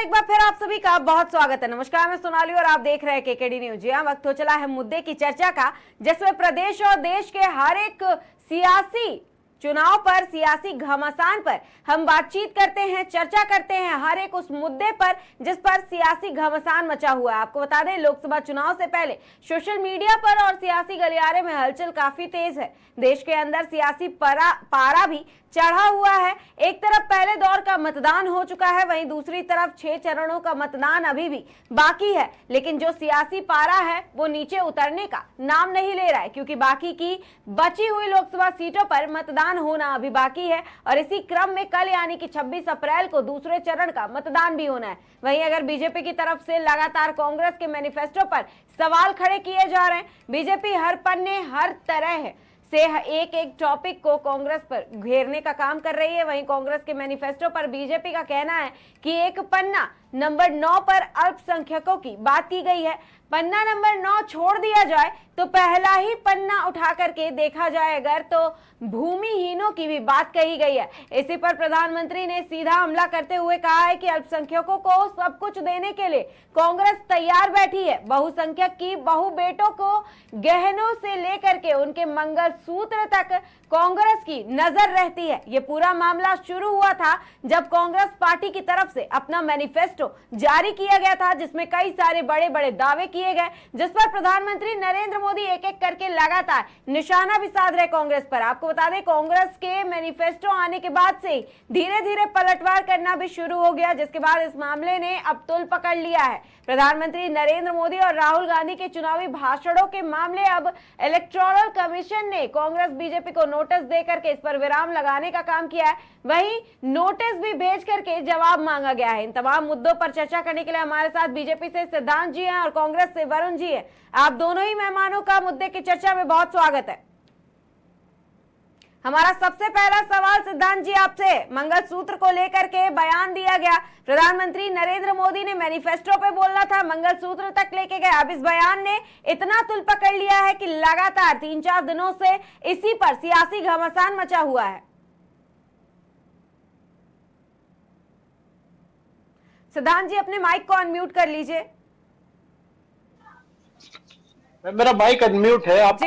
एक बार फिर आप सभी का बहुत स्वागत है। नमस्कार, मैं सोनाली और आप देख रहे हैं केकेडी न्यूज। जी हाँ, वक्त हो चला है मुद्दे की चर्चा का, जिसमें प्रदेश और देश के हर एक सियासी चुनाव पर, सियासी घमासान पर हम बातचीत करते हैं, चर्चा करते हैं हर एक उस मुद्दे पर जिस पर सियासी घमासान मचा हुआ है। आपको बता दें, लोकसभा चुनाव से पहले सोशल मीडिया पर और सियासी गलियारे में हलचल काफी तेज है। देश के अंदर सियासी पारा भी चढ़ा हुआ है। एक तरफ पहले दौर का मतदान हो चुका है, वहीं दूसरी तरफ 6 चरणों का मतदान अभी भी बाकी है। लेकिन जो सियासी पारा है वो नीचे उतरने का नाम नहीं ले रहा है, क्योंकि बाकी की बची हुई लोकसभा सीटों पर मतदान होना अभी बाकी है। और इसी क्रम में कल यानी कि 26 अप्रैल को दूसरे चरण का मतदान भी होना है। वहीं अगर बीजेपी की तरफ से लगातार कांग्रेस के मैनिफेस्टो पर सवाल खड़े किए जा रहे हैं, बीजेपी हर पन्ने हर तरह से एक एक टॉपिक को कांग्रेस पर घेरने का काम कर रही है। वहीं कांग्रेस के मैनिफेस्टो पर बीजेपी का कहना है कि एक पन्ना नंबर 9 पर अल्पसंख्यकों की बात की गई है। पन्ना नंबर 9 छोड़ दिया जाए तो पहला ही पन्ना उठा करके देखा जाए अगर, तो भूमिहीनों की भी बात कही गई है। इसी पर प्रधानमंत्री ने सीधा हमला करते हुए कहा है कि अल्पसंख्यकों को सब कुछ देने के लिए कांग्रेस तैयार बैठी है। बहुसंख्यक की बहु बेटों को गहनों से लेकर के उनके मंगलसूत्र तक कांग्रेस की नजर रहती है। ये पूरा मामला शुरू हुआ था जब कांग्रेस पार्टी की तरफ से अपना मैनिफेस्टो जारी किया गया था, जिसमें कई सारे बड़े बड़े दावे किए गए, जिस पर प्रधानमंत्री नरेंद्र मोदी एक एक करके लगातार निशाना भी साध रहे कांग्रेस पर। आपको बता दें, कांग्रेस के मैनिफेस्टो आने के बाद से ही धीरे धीरे पलटवार करना भी शुरू हो गया, जिसके बाद इस मामले ने अब तुल पकड़ लिया है। प्रधानमंत्री नरेंद्र मोदी और राहुल गांधी के चुनावी भाषणों के मामले अब इलेक्टोरल कमीशन ने कांग्रेस बीजेपी को नोटिस देकर के इस पर विराम लगाने का काम किया है। वहीं नोटिस भी भेज करके जवाब मांगा गया है। इन तमाम मुद्दों पर चर्चा करने के लिए हमारे साथ बीजेपी से सिद्धांत जी हैं और कांग्रेस से वरुण जी हैं। आप दोनों ही मेहमानों का मुद्दे की चर्चा में बहुत स्वागत है। हमारा सबसे पहला सवाल सिद्धांत जी आपसे, मंगलसूत्र को लेकर के बयान दिया गया, प्रधानमंत्री नरेंद्र मोदी ने मैनिफेस्टो पे बोलना था, मंगलसूत्र तक लेके गए। अब इस बयान ने इतना तुल पकड़ लिया है कि लगातार 3-4 दिनों से इसी पर सियासी घमासान मचा हुआ है। सिद्धांत जी, अपने माइक को अनम्यूट कर लीजिए। मेरा माइक अनम्यूट है। आप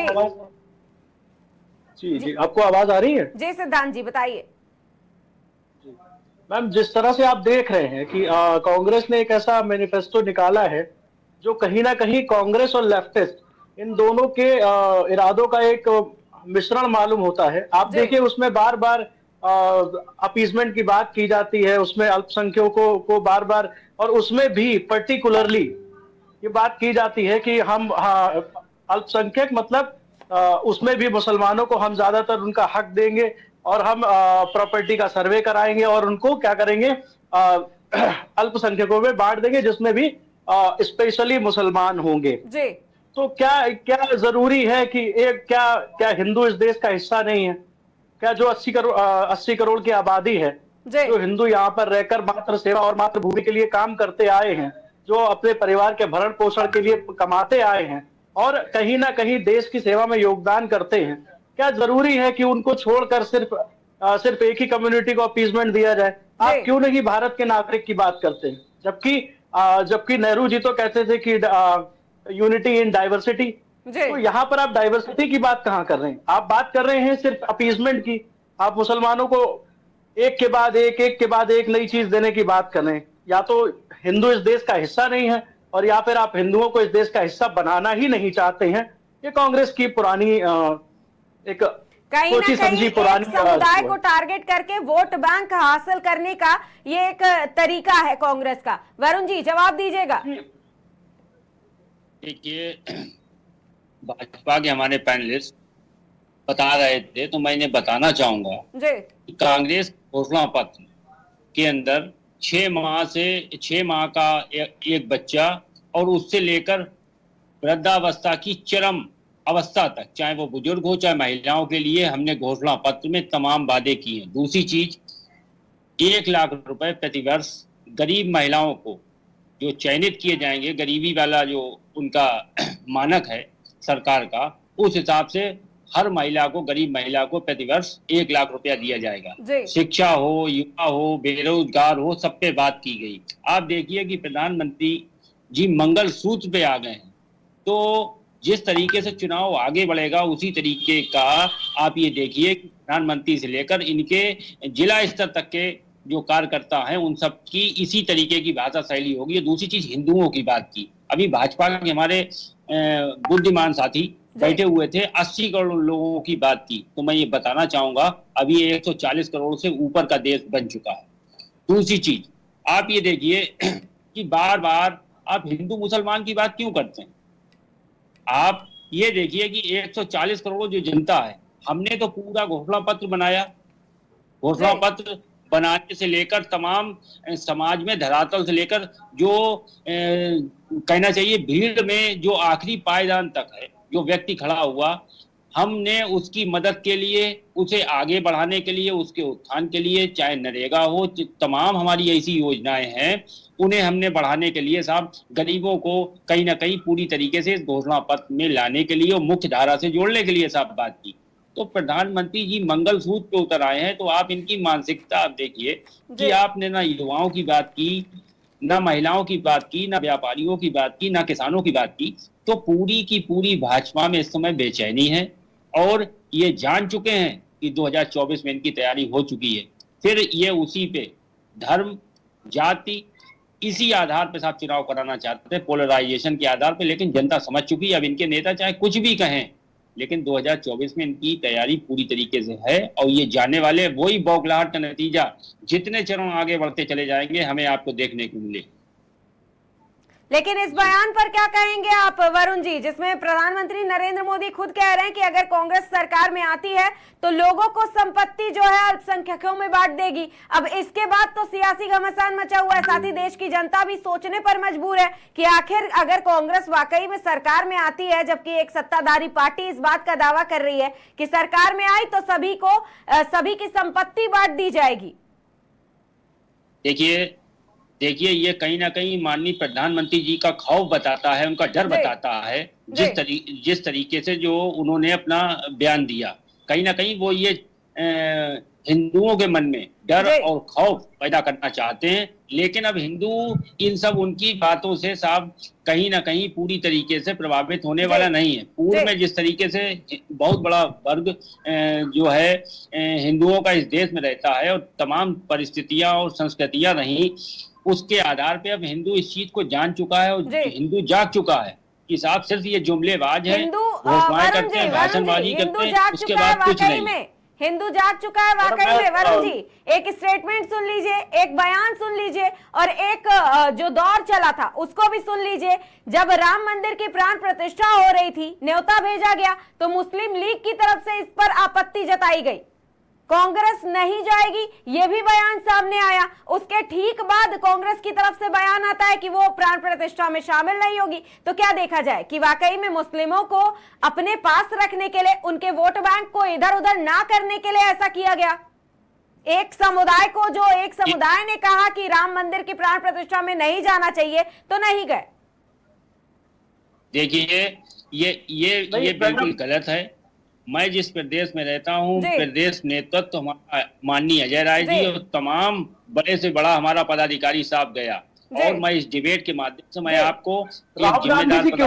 जी, आपको आवाज आ रही है? जी सिद्धांत जी, बताइए। मैम, जिस तरह से आप देख रहे हैं कि कांग्रेस ने एक ऐसा मैनिफेस्टो निकाला है जो कहीं ना कहीं कांग्रेस और लेफ्टिस्ट इन दोनों के इरादों का एक मिश्रण मालूम होता है। आप देखिए, उसमें बार बार अपीजमेंट की बात की जाती है, उसमें अल्पसंख्यकों को बार बार, और उसमें भी पर्टिकुलरली ये बात की जाती है कि हम अल्पसंख्यक मतलब उसमें भी मुसलमानों को हम ज्यादातर उनका हक देंगे और हम प्रॉपर्टी का सर्वे कराएंगे और उनको क्या करेंगे, अल्पसंख्यकों में बांट देंगे, जिसमें भी स्पेशली मुसलमान होंगे। जी। तो क्या जरूरी है कि क्या हिंदू इस देश का हिस्सा नहीं है? क्या जो 80 करोड़ की आबादी है, जो हिंदू यहाँ पर रहकर मात्र सेवा और मातृभूमि के लिए काम करते आए हैं, जो अपने परिवार के भरण पोषण के लिए कमाते आए हैं और कहीं ना कहीं देश की सेवा में योगदान करते हैं, क्या जरूरी है कि उनको छोड़कर सिर्फ एक ही कम्युनिटी को अपीजमेंट दिया जाए? आप क्यों नहीं भारत के नागरिक की बात करते हैं? जबकि नेहरू जी तो कहते थे कि यूनिटी इन डाइवर्सिटी। तो यहाँ पर आप डाइवर्सिटी की बात कहाँ कर रहे हैं? आप बात कर रहे हैं सिर्फ अपीजमेंट की। आप मुसलमानों को एक के बाद एक नई चीज देने की बात कर रहे हैं। या तो हिंदू इस देश का हिस्सा नहीं है, और या फिर आप हिंदुओं को इस देश का हिस्सा बनाना ही नहीं चाहते हैं। ये कांग्रेस की पुरानी एक सोची समझी पुरानी समुदाय को टारगेट करके वोट बैंक हासिल करने का ये एक तरीका है कांग्रेस का। वरुण जी, जवाब दीजिएगा। देखिए, भाजपा के हमारे पैनलिस्ट बता रहे थे, तो मैं इन्हें बताना चाहूंगा कि कांग्रेस घोषणा पत्र के अंदर 6 माह का एक बच्चा और उससे लेकर वृद्धावस्था की चरम अवस्था तक, चाहे वो बुजुर्ग हो चाहे महिलाओं के लिए हमने घोषणा पत्र में तमाम वादे किए हैं। दूसरी चीज, 1 लाख रुपए प्रतिवर्ष गरीब महिलाओं को जो चयनित किए जाएंगे, गरीबी वाला जो उनका मानक है सरकार का, उस हिसाब से हर महिला को, गरीब महिला को प्रतिवर्ष 1 लाख रुपया दिया जाएगा। शिक्षा हो, युवा हो, बेरोजगार हो, सब पे बात की गई। आप देखिए कि प्रधानमंत्री जी मंगल सूत्र पे आ गए हैं। तो जिस तरीके से चुनाव आगे बढ़ेगा उसी तरीके का आप ये देखिए कि प्रधानमंत्री से लेकर इनके जिला स्तर तक के जो कार्यकर्ता हैं उन सब की इसी तरीके की भाषा शैली होगी। दूसरी चीज, हिंदुओं की बात की, अभी भाजपा के हमारे बुद्धिमान साथी बैठे हुए थे, 80 करोड़ लोगों की बात की, तो मैं ये बताना चाहूंगा अभी 140 करोड़ से ऊपर का देश बन चुका है। दूसरी चीज, आप ये देखिए कि बार बार आप हिंदू मुसलमान की बात क्यों करते हैं? आप ये देखिए कि 140 करोड़ जो जनता है, हमने तो पूरा घोषणा पत्र बनाया। घोषणा पत्र बनाने से लेकर तमाम समाज में धरातल से लेकर जो कहना चाहिए भीड़ में जो आखिरी पायदान तक है, जो व्यक्ति खड़ा हुआ, हमने उसकी मदद के लिए, उसे आगे बढ़ाने के लिए, उसके उत्थान के लिए, चाहे नरेगा हो, तमाम हमारी ऐसी योजनाएं हैं, उन्हें हमने बढ़ाने के लिए साहब गरीबों को कहीं ना कहीं पूरी तरीके से इस घोषणा पत्र में लाने के लिए और मुख्य धारा से जोड़ने के लिए साहब बात की। तो प्रधानमंत्री जी मंगल सूत्र पे उतर आए हैं। तो आप इनकी मानसिकता आप देखिए कि आपने ना युवाओं की बात की, ना महिलाओं की बात की, ना व्यापारियों की बात की, ना किसानों की बात की। तो पूरी की पूरी भाजपा में इस समय बेचैनी है और ये जान चुके हैं कि 2024 में इनकी तैयारी हो चुकी है। फिर ये उसी पे धर्म, जाति, इसी आधार पे साहब चुनाव कराना चाहते हैं, पोलराइजेशन के आधार पे। लेकिन जनता समझ चुकी है, अब इनके नेता चाहे कुछ भी कहें, लेकिन 2024 में इनकी तैयारी पूरी तरीके से है और ये जाने वाले वही बौखलाहट का नतीजा, जितने चरण आगे बढ़ते चले जाएंगे हमें आपको देखने को मिले। लेकिन इस बयान पर क्या कहेंगे आप वरुण जी, जिसमें प्रधानमंत्री नरेंद्र मोदी खुद कह रहे हैं कि अगर कांग्रेस सरकार में आती है तो लोगों को संपत्ति जो है अल्पसंख्यकों में बांट देगी। अब इसके बाद तो सियासी घमासान मचा हुआ है, साथ ही देश की जनता भी सोचने पर मजबूर है कि आखिर अगर कांग्रेस वाकई में सरकार में आती है, जबकि एक सत्ताधारी पार्टी इस बात का दावा कर रही है कि सरकार में आई तो सभी की संपत्ति बांट दी जाएगी। देखिए ये कहीं ना कहीं माननीय प्रधानमंत्री जी का खौफ बताता है, उनका डर बताता है। जिस तरीके से जो उन्होंने अपना बयान दिया, कहीं ना कहीं वो ये हिंदुओं के मन में डर और खौफ पैदा करना चाहते हैं। लेकिन अब हिंदू इन सब उनकी बातों से साहब कहीं ना कहीं पूरी तरीके से प्रभावित होने वाला नहीं है। पूर्व में जिस तरीके से बहुत बड़ा वर्ग जो है हिंदुओं का इस देश में रहता है और तमाम परिस्थितियां और संस्कृतियां रही, उसके आधार पे अब हिंदू इस चीज को जान चुका है और हिंदू जाग चुका है कि साहब सिर्फ ये जुमलेबाज है, घोषणाएं करते हैं, भाषणबाजी करते हैं, उसके बाद कुछ नहीं। हिंदू जाग चुका है वाकई में वरुण जी। एक स्टेटमेंट सुन लीजिए, एक बयान सुन लीजिए और एक जो दौर चला था उसको भी सुन लीजिए। जब राम मंदिर की प्राण प्रतिष्ठा हो रही थी, न्योता भेजा गया तो मुस्लिम लीग की तरफ से इस पर आपत्ति जताई गई, कांग्रेस नहीं जाएगी, यह भी बयान सामने आया। उसके ठीक बाद कांग्रेस की तरफ से बयान आता है कि वो प्राण प्रतिष्ठा में शामिल नहीं होगी। तो क्या देखा जाए कि वाकई में मुस्लिमों को अपने पास रखने के लिए, उनके वोट बैंक को इधर उधर ना करने के लिए ऐसा किया गया। एक समुदाय ने कहा कि राम मंदिर की प्राण प्रतिष्ठा में नहीं जाना चाहिए तो नहीं गए। देखिए ये बिल्कुल गलत है। मैं जिस प्रदेश में रहता हूँ, प्रदेश नेतृत्व तो हमारा माननीय अजय राय जी और तमाम बड़े से बड़ा हमारा पदाधिकारी साहब गया, और मैं इस डिबेट के माध्यम से मैं आपको एक जिम्मेदार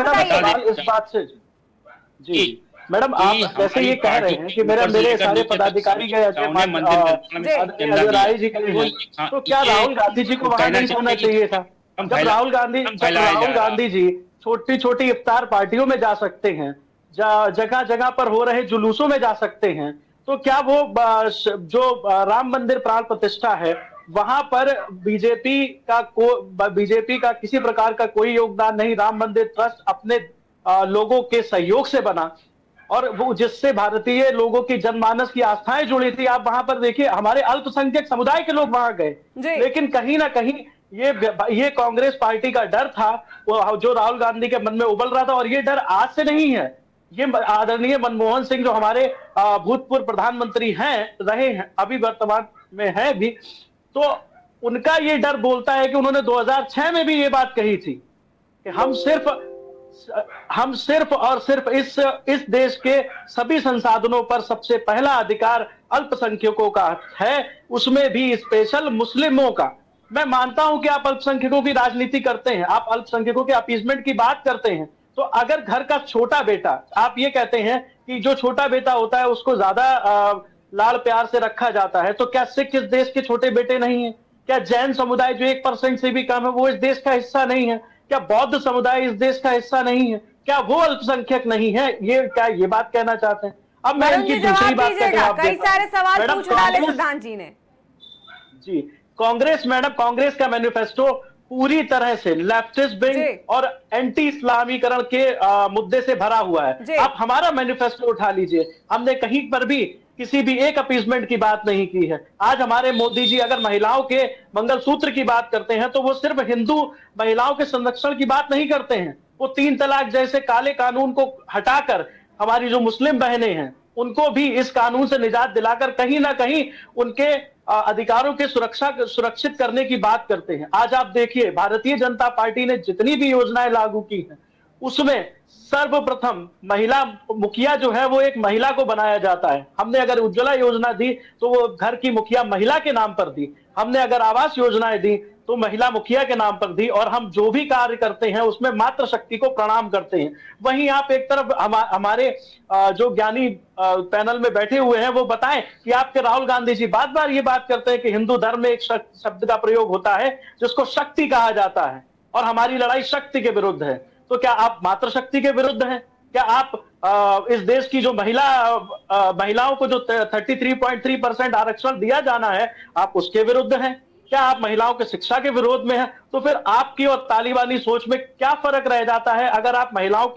पदाधिकारी इस बात से जी मैडम, आप जैसे ये कह रहे हैं कि मेरे सारे पदाधिकारी गए अजय राय जी गए, तो क्या राहुल गांधी जी को वहां नहीं होना चाहिए था? जब राहुल गांधी जी छोटी छोटी इफ्तार पार्टियों में जा सकते हैं, जगह जगह पर हो रहे जुलूसों में जा सकते हैं, तो क्या वो जो राम मंदिर प्राण प्रतिष्ठा है वहां पर बीजेपी का किसी प्रकार का कोई योगदान नहीं? राम मंदिर ट्रस्ट अपने लोगों के सहयोग से बना और वो जिससे भारतीय लोगों की जनमानस की आस्थाएं जुड़ी थी। आप वहां पर देखिए, हमारे अल्पसंख्यक समुदाय के लोग वहां गए, लेकिन कहीं ना कहीं ये कांग्रेस पार्टी का डर था वो जो राहुल गांधी के मन में उबल रहा था। और ये डर आज से नहीं है, ये आदरणीय मनमोहन सिंह जो हमारे भूतपूर्व प्रधानमंत्री रहे हैं, अभी वर्तमान में है भी, तो उनका ये डर बोलता है कि उन्होंने 2006 में भी ये बात कही थी कि हम हम सिर्फ और सिर्फ इस देश के सभी संसाधनों पर सबसे पहला अधिकार अल्पसंख्यकों का है, उसमें भी स्पेशल मुस्लिमों का। मैं मानता हूं कि आप अल्पसंख्यकों की राजनीति करते हैं, आप अल्पसंख्यकों के अपीजमेंट की बात करते हैं, तो अगर घर का छोटा बेटा, आप ये कहते हैं कि जो छोटा बेटा होता है उसको ज्यादा लाड़ प्यार से रखा जाता है, तो क्या सिख इस देश के छोटे बेटे नहीं है? क्या जैन समुदाय जो 1% से भी कम है वो इस देश का हिस्सा नहीं है? क्या बौद्ध समुदाय इस देश का हिस्सा नहीं है? क्या वो अल्पसंख्यक नहीं है? ये बात कहना चाहते हैं? अब मैं इनकी दूसरी बात कई सारे सवाल पूछ डाले सिद्धांत जी ने। जी, कांग्रेस का मैनिफेस्टो पूरी तरह से लेफ्टिस्ट विंग और एंटी इस्लामीकरण के मुद्दे से भरा हुआ है। आप हमारा मैनिफेस्टो उठा लीजिए, हमने कहीं पर भी किसी भी एक अपीजमेंट की बात नहीं की है। आज हमारे मोदी जी अगर महिलाओं के मंगलसूत्र की बात करते हैं तो वो सिर्फ हिंदू महिलाओं के संरक्षण की बात नहीं करते हैं, वो 3 तलाक जैसे काले कानून को हटाकर हमारी जो मुस्लिम बहनें हैं उनको भी इस कानून से निजात दिलाकर कहीं ना कहीं उनके अधिकारों के सुरक्षित करने की बात करते हैं। आज आप देखिए, भारतीय जनता पार्टी ने जितनी भी योजनाएं लागू की हैं उसमें सर्वप्रथम महिला मुखिया जो है वो एक महिला को बनाया जाता है। हमने अगर उज्ज्वला योजना दी तो वो घर की मुखिया महिला के नाम पर दी, हमने अगर आवास योजनाएं दी तो महिला मुखिया के नाम पर दी, और हम जो भी कार्य करते हैं उसमें मातृशक्ति को प्रणाम करते हैं। वहीं आप एक तरफ हमारे जो ज्ञानी पैनल में बैठे हुए हैं वो बताएं कि आपके राहुल गांधी जी बार बार ये बात करते हैं कि हिंदू धर्म में एक शब्द का प्रयोग होता है जिसको शक्ति कहा जाता है और हमारी लड़ाई शक्ति के विरुद्ध है। तो क्या आप मातृशक्ति के विरुद्ध हैं? क्या आप इस देश की जो महिलाओं को जो 33.3% आरक्षण दिया जाना है आप उसके विरुद्ध हैं? क्या आप महिलाओं के शिक्षा के विरोध में हैं? तो फिर आपकी और तालिबानी सोच में क्या फर्क रह जाता है अगर आप महिलाओं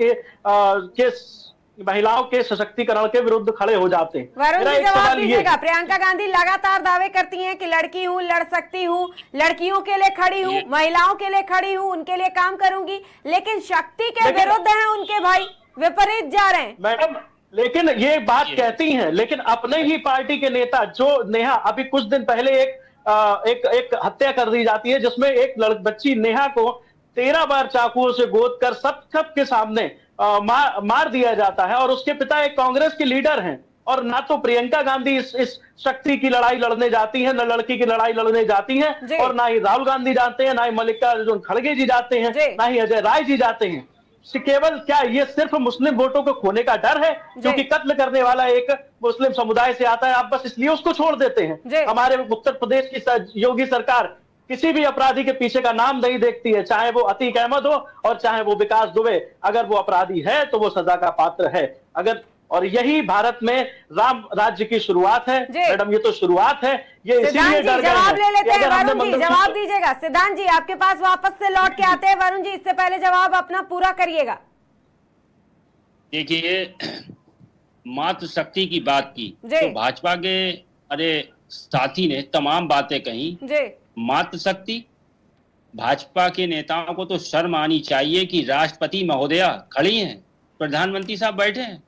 के सशक्तिकरण के विरुद्ध खड़े हो जाते हैं? वरुण जी जवाब दीजिएगा। प्रियंका गांधी लगातार दावे करती हैं कि लड़की हूं, लड़ सकती हूं, लड़कियों के लिए खड़ी हूं, महिलाओं के लिए खड़ी हूं, उनके लिए काम करूंगी, लेकिन शक्ति के विरुद्ध हैं उनके भाई, विपरीत जा रहे हैं। मैडम, लेकिन ये बात कहती हैं, लेकिन अपने ही पार्टी के नेता जो नेहा, अभी कुछ दिन पहले एक हत्या कर दी जाती है जिसमें एक बच्ची नेहा को 13 बार चाकुओं से गोद कर सबके सामने मार दिया जाता है, और उसके पिता एक कांग्रेस के लीडर हैं। और ना तो प्रियंका गांधी इस शक्ति की लड़ाई लड़ने जाती है, न लड़की की लड़ाई लड़ने जाती हैं, और ना ही राहुल गांधी जाते हैं, ना ही मल्लिकार्जुन खड़गे जी जाते हैं, ना ही अजय राय जी जाते हैं। केवल क्या ये सिर्फ मुस्लिम वोटों को खोने का डर है क्योंकि कत्ल करने वाला एक मुस्लिम समुदाय से आता है, आप बस इसलिए उसको छोड़ देते हैं? हमारे उत्तर प्रदेश की योगी सरकार किसी भी अपराधी के पीछे का नाम नहीं देखती है, चाहे वो अतीक अहमद हो और चाहे वो विकास दुबे। अगर वो अपराधी है तो वो सजा का पात्र है। और यही भारत में राम राज्य की शुरुआत है मैडम, ये तो शुरुआत है। ये इसीलिए डर गए हैं। जवाब ले लेते हैं वरुण जी, जवाब दीजिएगा। सिद्धांत जी आपके पास वापस से लौट के आते हैं। वरुण जी इससे पहले जवाब अपना पूरा करिएगा। देखिए, मातृशक्ति की बात की तो भाजपा के साथी ने तमाम बातें कही। मातृशक्ति, भाजपा के नेताओं को तो शर्म आनी चाहिए कि राष्ट्रपति महोदया खड़ी हैं, प्रधानमंत्री साहब बैठे हैं,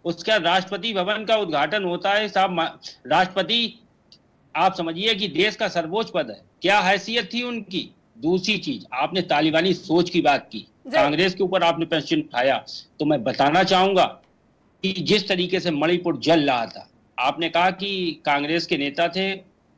उसका राष्ट्रपति भवन का उद्घाटन होता है। साहब राष्ट्रपति आप समझिए कि देश का सर्वोच्च पद है, क्या हैसियत थी उनकी। दूसरी चीज, आपने तालिबानी सोच की बात की, कांग्रेस के ऊपर आपने प्रश्न उठाया, तो मैं बताना चाहूंगा कि जिस तरीके से मणिपुर जल रहा था, आपने कहा कि कांग्रेस के नेता थे,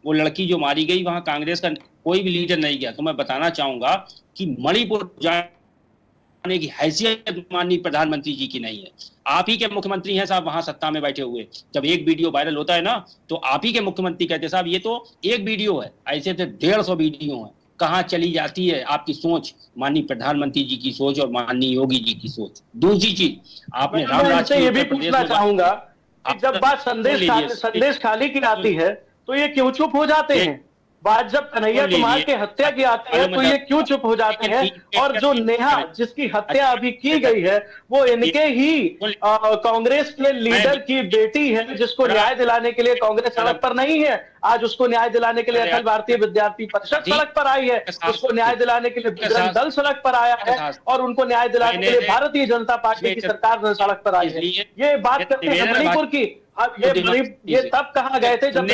वो लड़की जो मारी गई वहां कांग्रेस का कोई भी लीडर नहीं गया, तो मैं बताना चाहूंगा कि मणिपुर जाने की हैसियत माननीय प्रधानमंत्री जी की नहीं है। आप ही के मुख्यमंत्री हैं साहब वहां सत्ता में बैठे हुए। जब एक वीडियो वायरल होता है ना तो आप ही के मुख्यमंत्री कहते हैं साहब ये तो एक वीडियो है, ऐसे तो 150 वीडियो है। कहाँ चली जाती है आपकी सोच, माननीय प्रधानमंत्री जी की सोच और माननीय योगी जी की सोच। दूसरी चीज, आपने रामराज से ये भी पूछना चाहूंगा कि जब बात संदेश खाली की आती है तो ये क्यों चुप हो जाते हैं? बात जब कन्हैया कुमार की हत्या की आती है तो ये क्यों चुप हो जाते हैं? और जो नेहा जिसकी हत्या अभी की गई है वो इनके ही कांग्रेस के लीडर की बेटी है, जिसको न्याय दिलाने के लिए कांग्रेस सड़क पर नहीं है। आज उसको न्याय दिलाने के लिए अखिल भारतीय विद्यार्थी परिषद सड़क पर आई है, उसको न्याय दिलाने के लिए बजरंग दल सड़क पर आया है, और उनको न्याय दिलाने के लिए भारतीय जनता पार्टी की सरकार सड़क पर आई है। ये बात करते हैं मणिपुर की। अब ये तब कहा गए थे जब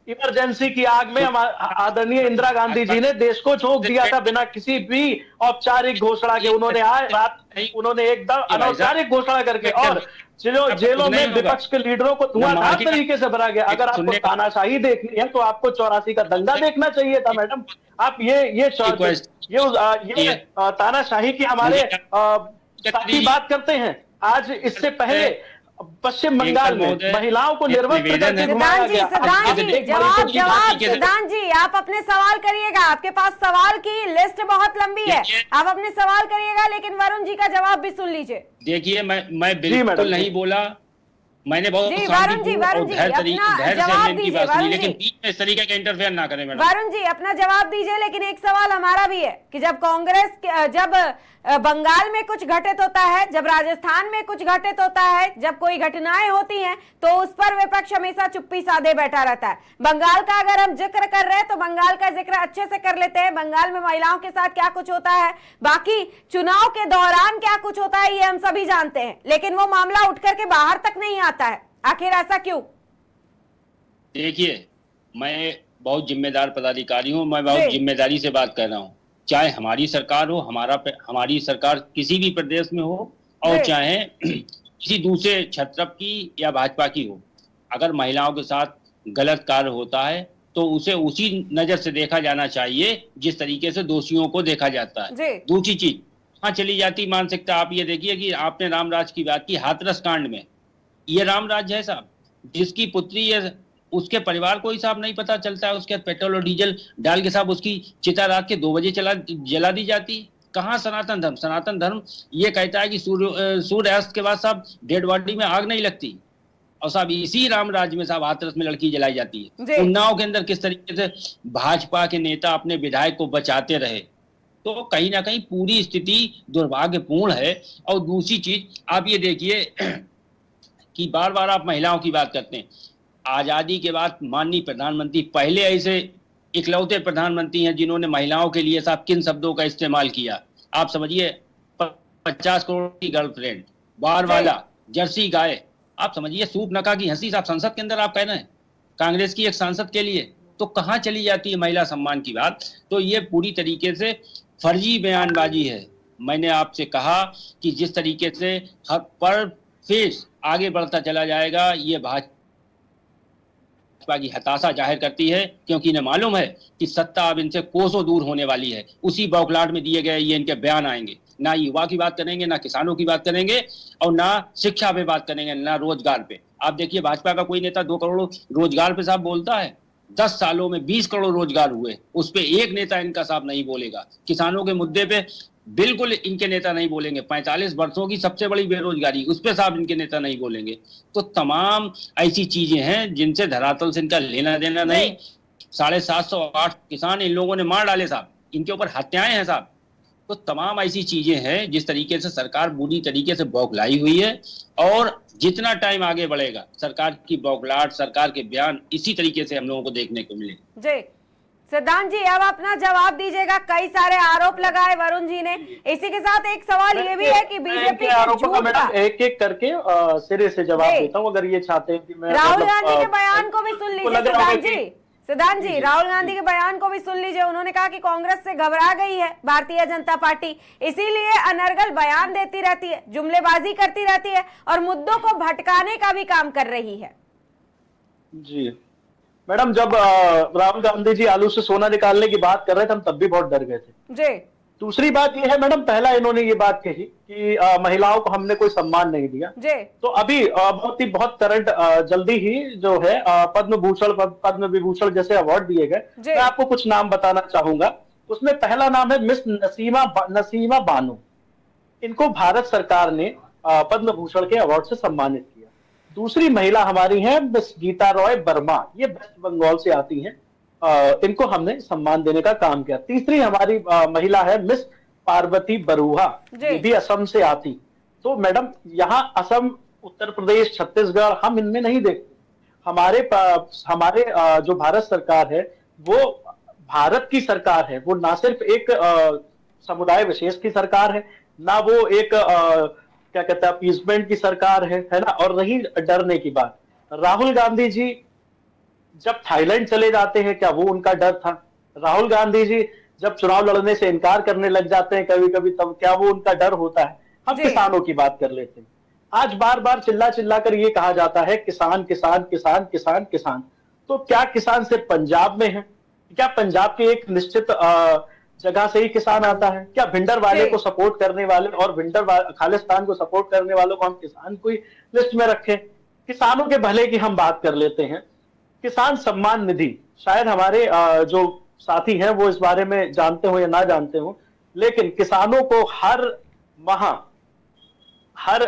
इमरजेंसी की आग में आदरणीय इंदिरा गांधी जी ने देश को झोंक दिया था बिना किसी भी औपचारिक घोषणा के। उन्होंने आज रात उन्होंने एकदम अनौपचारिक घोषणा करके, और जेलों में विपक्ष के लीडरों को धुआंधार तरीके से भरा गया। अगर आपको तानाशाही देखनी है तो आपको 84 का दंगा देखना चाहिए था मैडम। आप ये तानाशाही की हमारे साथी बात करते हैं। आज इससे पहले पश्चिम बंगाल में महिलाओं को निर्वस्त्र करके घुमाया गया। सिद्धांत जी आप अपने सवाल करिएगा, आपके पास सवाल की लिस्ट बहुत लंबी है, आप अपने सवाल करिएगा, लेकिन वरुण जी का जवाब भी सुन लीजिए। देखिए मैं बिल्कुल नहीं बोला, मैंने बहुत वरुण जी लेकिन बीच में इस तरीके का इंटरफेयर ना करें मैडम। वरुण जी अपना जवाब दीजिए, लेकिन एक सवाल हमारा भी है कि जब कांग्रेस जब बंगाल में कुछ घटित होता है, जब राजस्थान में कुछ घटित होता है, जब कोई घटनाएं होती हैं तो उस पर विपक्ष हमेशा चुप्पी साधे बैठा रहता है। बंगाल का अगर हम जिक्र कर रहे हैं तो बंगाल का जिक्र अच्छे से कर लेते हैं। बंगाल में महिलाओं के साथ क्या कुछ होता है, बाकी चुनाव के दौरान क्या कुछ होता है, ये हम सभी जानते हैं, लेकिन वो मामला उठ करके बाहर तक नहीं आता है। आखिर ऐसा क्यों? देखिए मैं बहुत जिम्मेदार पदाधिकारी हूँ, मैं बहुत जिम्मेदारी से बात कर रहा हूँ। चाहे हमारी सरकार हो, हमारी सरकार किसी भी प्रदेश में हो, और चाहे किसी दूसरे छत्र की या भाजपा की हो, अगर महिलाओं के साथ गलत कार्य होता है तो उसे उसी नजर से देखा जाना चाहिए जिस तरीके से दोषियों को देखा जाता है। दूसरी चीज हाँ चली जाती मानसिकता। आप ये देखिए कि आपने रामराज की बात की, हाथरस कांड में ये रामराज है साहब, जिसकी पुत्री है उसके परिवार को ही साहब नहीं पता चलता है, उसके पेट्रोल और डीजल डाल के साहब उसकी चिता रात के 2 बजे जला दी जाती। कहाँ सनातन धर्म? सनातन धर्म ये कहता है कि सूर्य अस्त के बाद साहब डेड बॉडी में आग नहीं लगती, और साहब इसी रामराज में साहब हाथरस में लड़की जलाई जाती है। उन्नाव के अंदर किस तरीके से भाजपा के नेता अपने विधायक को बचाते रहे, तो कहीं ना कहीं पूरी स्थिति दुर्भाग्यपूर्ण है। और दूसरी चीज आप ये देखिए कि बार बार आप महिलाओं की बात करते हैं। आजादी के बाद माननीय प्रधानमंत्री पहले ऐसे इकलौते प्रधानमंत्री हैं जिन्होंने महिलाओं के लिए साहब किन शब्दों का इस्तेमाल किया। आप समझिए 50 करोड़ की गर्लफ्रेंड, बार वाला, जर्सी गाय, आप समझिए सूप नका की हंसी साहब संसद के अंदर आप कह रहे हैं कांग्रेस की एक सांसद के लिए, तो कहाँ चली जाती है महिला सम्मान की बात? तो ये पूरी तरीके से फर्जी बयानबाजी है। मैंने आपसे कहा कि जिस तरीके से हर पर फेस आगे बढ़ता चला जाएगा, ये भाजपा की हताशा जाहिर करती है, क्योंकि इन्हें मालूम है कि सत्ता अब इनसे कोसों दूर होने वाली है। उसी बौखलाहट में दिए गए ये इनके बयान आएंगे, ना युवा की बात करेंगे, ना किसानों की बात करेंगे, और ना शिक्षा पे बात करेंगे, ना रोजगार पे। आप देखिए भाजपा का कोई नेता 2 करोड़ रोजगार पे साहब बोलता है? 10 सालों में 20 करोड़ रोजगार हुए, उस पे एक नेता इनका साहब नहीं बोलेगा। किसानों के मुद्दे पे बिल्कुल इनके नेता नहीं बोलेंगे। 45 वर्षों की सबसे बड़ी बेरोजगारी, उस पर साहब इनके नेता नहीं बोलेंगे। तो तमाम ऐसी चीजें हैं जिनसे धरातल से इनका लेना देना नहीं। 750 किसान इन लोगों ने मार डाले साहब, इनके ऊपर हत्याएं हैं साहब। तो तमाम ऐसी चीजें हैं जिस तरीके से सरकार बुरी तरीके से बौखलाई हुई है, और जितना टाइम आगे बढ़ेगा सरकार की बौखलाहट, सरकार के बयान इसी तरीके से हम लोगों को देखने को मिले। सिद्धांत जी अब अपना जवाब दीजिएगा। कई सारे आरोप लगाए वरुण जी ने, इसी के साथ एक सवाल ये भी है कि बीजेपी आरोपों का मैडम एक एक करके सिरे से जवाब देता हूँ, अगर ये चाहते हैं कि मैं राहुल गांधी के बयान को भी सुन लीजिए। सिद्धांत जी राहुल गांधी के बयान को भी सुन लीजिए। उन्होंने कहा कि कांग्रेस से घबरा गई है भारतीय जनता पार्टी, इसीलिए अनर्गल बयान देती रहती है, जुमलेबाजी करती रहती है और मुद्दों को भटकाने का भी काम कर रही है। जी मैडम, जब राहुल गांधी जी आलू से सोना निकालने की बात कर रहे थे हम तब भी बहुत डर गए थे जी। दूसरी बात यह है मैडम, पहला इन्होंने ये बात कही कि महिलाओं को हमने कोई सम्मान नहीं दिया जी। तो अभी बहुत करंट जल्दी ही जो है पद्म भूषण पद्म विभूषण जैसे अवार्ड दिए गए। मैं आपको कुछ नाम बताना चाहूंगा। उसमें पहला नाम है मिस नसीमा बानो। इनको भारत सरकार ने पद्म भूषण के अवार्ड से सम्मानित किया। दूसरी महिला हमारी है मिस गीता रॉय वर्मा, ये वेस्ट बंगाल से आती हैं, इनको हमने सम्मान देने का काम किया। तीसरी हमारी महिला है मिस पार्वती बरुआ, ये भी असम से आती। तो मैडम यहाँ असम, उत्तर प्रदेश, छत्तीसगढ़ हम इनमें नहीं देखते। हमारे जो भारत सरकार है वो भारत की सरकार है, वो ना सिर्फ एक समुदाय विशेष की सरकार है, ना वो एक क्या कहते हैं अपीसमेंट की सरकार है ना। और रही डरने की बात, राहुल गांधी जी जब थाईलैंड चले जाते हैं, क्या वो उनका डर था? राहुल गांधी जी जब चुनाव लड़ने से इनकार करने लग जाते हैं कभी कभी, तब क्या वो उनका डर होता है? हम किसानों की बात कर लेते हैं। आज बार बार चिल्ला चिल्ला कर ये कहा जाता है किसान किसान किसान किसान किसान। तो क्या किसान सिर्फ पंजाब में है? क्या पंजाब के एक निश्चित जगह से ही किसान आता है? क्या भिंडर वाले को सपोर्ट करने वाले और भिंडर खालिस्तान को सपोर्ट करने वालों को हम किसान को लिस्ट में रखें? किसानों के भले की हम बात कर लेते हैं। किसान सम्मान निधि, शायद हमारे जो साथी हैं वो इस बारे में जानते हो या ना जानते हो, लेकिन किसानों को हर माह हर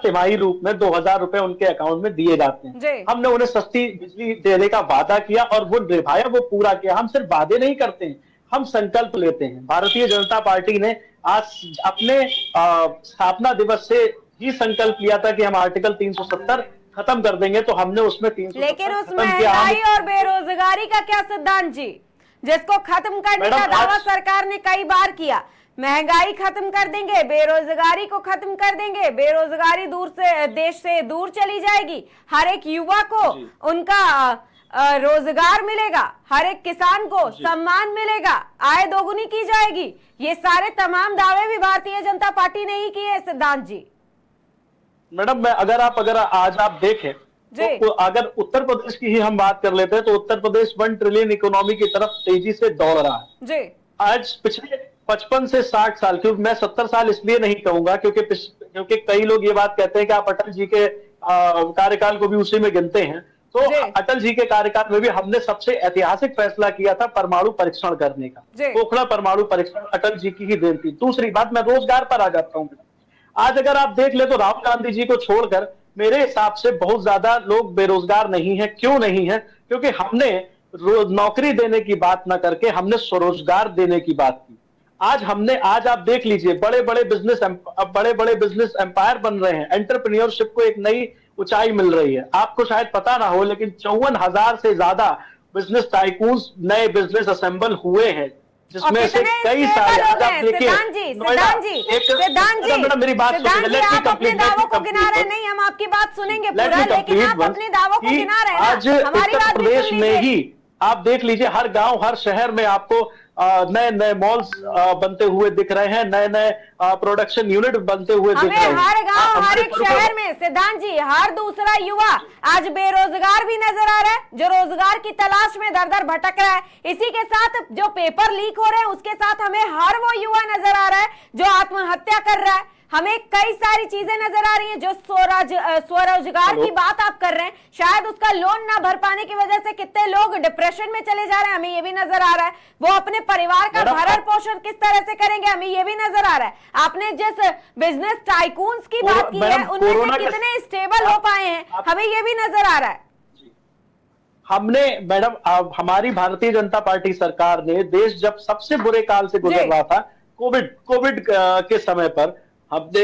तिमाही रूप में 2000 रुपए उनके अकाउंट में दिए जाते हैं। हमने उन्हें सस्ती बिजली देने का वादा किया और वो निभाया, वो पूरा किया। हम सिर्फ वादे नहीं करते हैं, हम संकल्प लेते हैं। भारतीय जनता पार्टी ने आज अपने स्थापना दिवस से ही संकल्प लिया था कि हम आर्टिकल 370 खत्म कर देंगे, तो हमने उसमें 370 लेकिन उस महंगाई और बेरोजगारी का क्या सिद्धांत जी, जिसको खत्म करने का दावा सरकार ने कई बार किया? महंगाई खत्म कर देंगे, बेरोजगारी को खत्म कर देंगे, बेरोजगारी देश से दूर चली जाएगी, हर एक युवा को उनका रोजगार मिलेगा, हर एक किसान को सम्मान मिलेगा, आय दोगुनी की जाएगी। ये सारे तमाम दावे भी भारतीय जनता पार्टी ने ही किए सिद्धांत जी। मैडम अगर आज आप देखें तो अगर उत्तर प्रदेश की ही हम बात कर लेते हैं तो उत्तर प्रदेश 1 ट्रिलियन इकोनॉमी की तरफ तेजी से दौड़ रहा है। आज पिछले 55 से 60 साल, क्योंकि मैं 70 साल इसलिए नहीं कहूंगा क्योंकि कई लोग ये बात कहते हैं कि आप अटल जी के कार्यकाल को भी उसी में गिनते हैं। तो अटल जी के कार्यकाल में भी हमने सबसे ऐतिहासिक फैसला किया था परमाणु परीक्षण करने का। पोखरा परमाणु परीक्षण अटल जी की ही देन थी। दूसरी बात, मैं रोजगार पर आ जाता हूँ। आज अगर आप देख ले तो राहुल गांधी जी को छोड़कर मेरे हिसाब से बहुत ज्यादा लोग बेरोजगार नहीं है। क्यों नहीं है? क्योंकि हमने नौकरी देने की बात ना करके हमने स्वरोजगार देने की बात की। आज आप देख लीजिए बड़े बड़े बिजनेस एम्पायर बन रहे हैं। एंटरप्रेन्योरशिप को एक नई ऊंचाई मिल रही है। आपको शायद पता ना हो, लेकिन 54,000 से ज्यादा बिजनेस टाइकून्स नए बिजनेस असेंबल हुए हैं, जिसमें से कई सारे मेरी बात आप अपने दावों को गिना रहे हैं। नहीं, हम आपकी बात सुनेंगे पूरा, लेकिन आप अपने दावों को गिना रहे हैं। आज उत्तर प्रदेश में ही आप देख लीजिए, हर गांव हर शहर में आपको नए नए मॉल्स बनते हुए दिख रहे हैं, नए नए प्रोडक्शन यूनिट बनते हुए दिख रहे हैं। हर गांव हर एक शहर में सिद्धांत जी हर दूसरा युवा आज बेरोजगार भी नजर आ रहा है, जो रोजगार की तलाश में दर दर भटक रहा है। इसी के साथ जो पेपर लीक हो रहे हैं उसके साथ हमें हर वो युवा नजर आ रहा है जो आत्महत्या कर रहा है। हमें कई सारी चीजें नजर आ रही हैं। जो स्वरोजगार की बात आप कर रहे हैं, शायद उसका लोन ना भर पाने की वजह से कितने लोग डिप्रेशन में चले जा रहे हैं, हमें ये भी नजर आ रहा है। वो अपने परिवार का भरण पोषण किस तरह से करेंगे, हमें ये भी नजर आ रहा है। आपने जिस बिजनेस टाइकून्स की बात की है, उनमें से कितने स्टेबल हो पाए हैं, हमें ये भी नजर आ रहा है। हमने मैडम, हमारी भारतीय जनता पार्टी सरकार ने देश जब सबसे बुरे काल से गुजर रहा था, कोविड के समय पर, हमने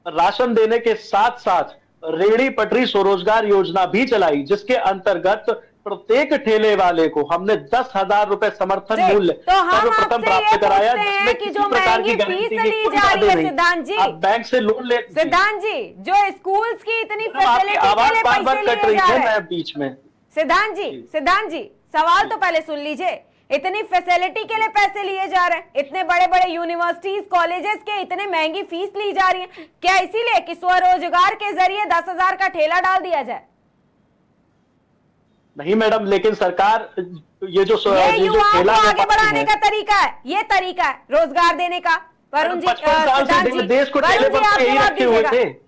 राशन देने के साथ साथ रेहड़ी पटरी स्वरोजगार योजना भी चलाई, जिसके अंतर्गत प्रत्येक ठेले वाले को हमने 10,000 रुपए समर्थन मूल्य सर्वप्रथम प्राप्त कराया, जिसमें किसी प्रकार की गारंटी की कोई बातें नहीं। आप बैंक से लोन ले। सिद्धांत जी, जो स्कूल्स की इतनी फैसिलिटी आवाज बार-बार कट रही है, मैं बीच में। सिद्धांत जी सवाल तो पहले सुन लीजिए। इतनी फैसिलिटी के लिए पैसे लिए जा रहे हैं, इतने बड़े बड़े यूनिवर्सिटीज कॉलेजेस के इतने महंगी फीस ली जा रही है, क्या इसीलिए कि स्वरोजगार के जरिए 10,000 का ठेला डाल दिया जाए? नहीं मैडम, लेकिन सरकार ये जो ठेला आगे बढ़ाने का तरीका है, ये तरीका है रोजगार देने का। वरुण जी, देश को ठेले पर यही रखे हुए थे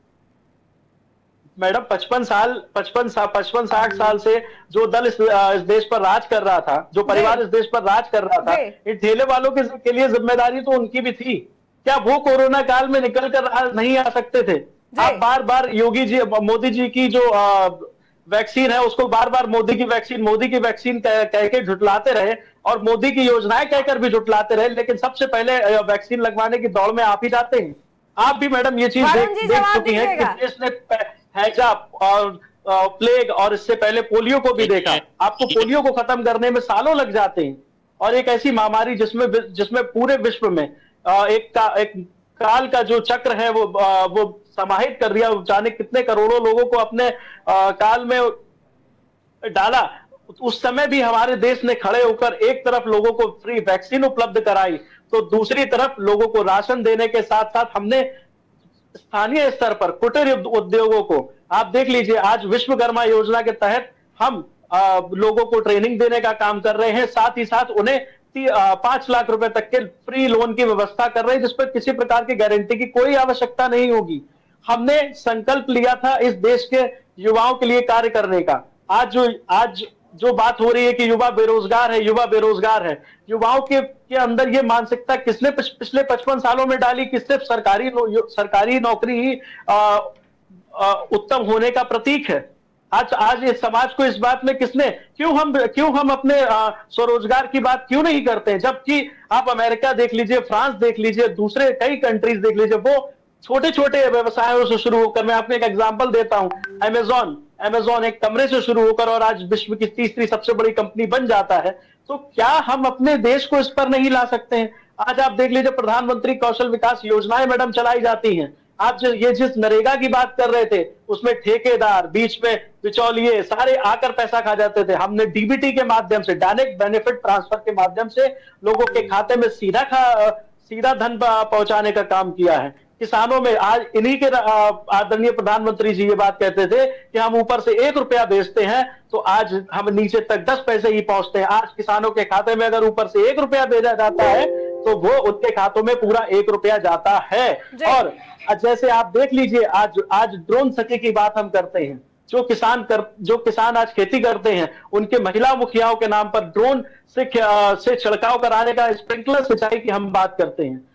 मैडम। 55-60 साल से जो दल इस देश पर राज कर रहा था, जो परिवार इस देश पर राज कर रहा था, इन ठेले वालों के लिए जिम्मेदारी तो उनकी भी थी। क्या वो कोरोना काल में निकल कर नहीं आ सकते थे? आप बार बार मोदी जी की जो वैक्सीन है उसको बार बार मोदी की वैक्सीन कह के झुटलाते रहे, और मोदी की योजनाएं कहकर भी झुटलाते रहे, लेकिन सबसे पहले वैक्सीन लगवाने की दौड़ में आप ही जाते हैं। आप भी मैडम ये चीज देख चुकी हैं कि देश ने हैजा और प्लेग और इससे पहले पोलियो को भी देखा। आपको पोलियो को खत्म करने में सालों लग जाते हैं, और एक ऐसी महामारी जिसमें पूरे विश्व में एक काल का जो चक्र है वो समाहित कर दिया, जाने कितने करोड़ों लोगों को अपने काल में डाला। उस समय भी हमारे देश ने खड़े होकर एक तरफ लोगों को फ्री वैक्सीन उपलब्ध कराई, तो दूसरी तरफ लोगों को राशन देने के साथ साथ हमने स्थानीय स्तर पर कुटीर उद्योगों को, आप देख लीजिए, आज विश्वकर्मा योजना के तहत हम लोगों को ट्रेनिंग देने का काम कर रहे हैं, साथ ही साथ उन्हें 5 लाख रुपए तक के फ्री लोन की व्यवस्था कर रहे हैं, जिस पर किसी प्रकार की गारंटी की कोई आवश्यकता नहीं होगी। हमने संकल्प लिया था इस देश के युवाओं के लिए कार्य करने का। आज जो बात हो रही है कि युवा बेरोजगार है, युवा बेरोजगार है, युवाओं के अंदर ये मानसिकता किसने पिछले 55 सालों में डाली कि सिर्फ सरकारी नौकरी ही उत्तम होने का प्रतीक है। आज इस समाज को इस बात में किसने, क्यों हम अपने स्वरोजगार की बात क्यों नहीं करते हैं, जबकि आप अमेरिका देख लीजिए, फ्रांस देख लीजिए, दूसरे कई कंट्रीज देख लीजिए, वो छोटे छोटे व्यवसायों से शुरू होकर, मैं आपको एक एग्जांपल देता हूं, अमेज़न एक कमरे से शुरू होकर और आज विश्व की तीसरी सबसे बड़ी कंपनी बन जाता है। तो क्या हम अपने देश को इस पर नहीं ला सकते हैं? आज आप देख लीजिए, प्रधानमंत्री कौशल विकास योजनाएं मैडम चलाई जाती हैं। आप जिस नरेगा की बात कर रहे थे, उसमें ठेकेदार, बीच में बिचौलिए सारे आकर पैसा खा जाते थे। हमने डीबीटी के माध्यम से, डायरेक्ट बेनिफिट ट्रांसफर के माध्यम से लोगों के खाते में सीधा धन पहुंचाने का काम किया है। किसानों में आज इन्हीं के आदरणीय प्रधानमंत्री जी ये बात कहते थे कि हम ऊपर से 1 रुपया बेचते हैं तो आज हम नीचे तक 10 पैसे ही पहुंचते हैं। आज किसानों के खाते में अगर ऊपर से 1 रुपया भेजा जाता है तो वो उनके खातों में पूरा 1 रुपया जाता है। और जैसे आप देख लीजिए, आज ड्रोन सखी की बात हम करते हैं, जो किसान आज खेती करते हैं, उनके महिला मुखियाओं के नाम पर ड्रोन से छिड़काव कराने का, स्प्रिंकलर सिंचाई की हम बात करते हैं।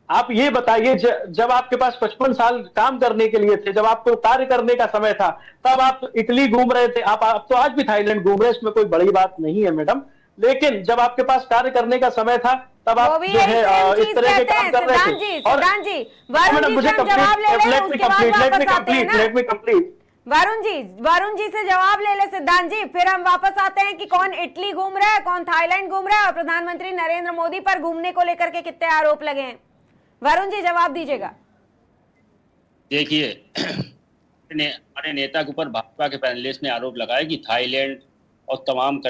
आप ये बताइए, जब आपके पास 55 साल काम करने के लिए थे, जब आपको कार्य करने का समय था, तब आप इटली घूम रहे थे, आप तो आज भी थाईलैंड घूम रहे हैं, इसमें कोई बड़ी बात नहीं है मैडम। लेकिन जब आपके पास कार्य करने का समय था, तब आप जो है इस तरह के काम कर रहे थे। और वरुण जी से जवाब ले ले सिद्धांत जी, फिर हम वापस आते हैं कि कौन इटली घूम रहा है, कौन थाईलैंड घूम रहा है, और प्रधानमंत्री नरेंद्र मोदी पर घूमने को लेकर के कितने आरोप लगे हैं। वरुण जी जवाब दीजिएगा। देखिए, हमारे नेता के ऊपर भाजपा के पैनलिस्ट ने आरोप लगाया कि थाईलैंड और तमाम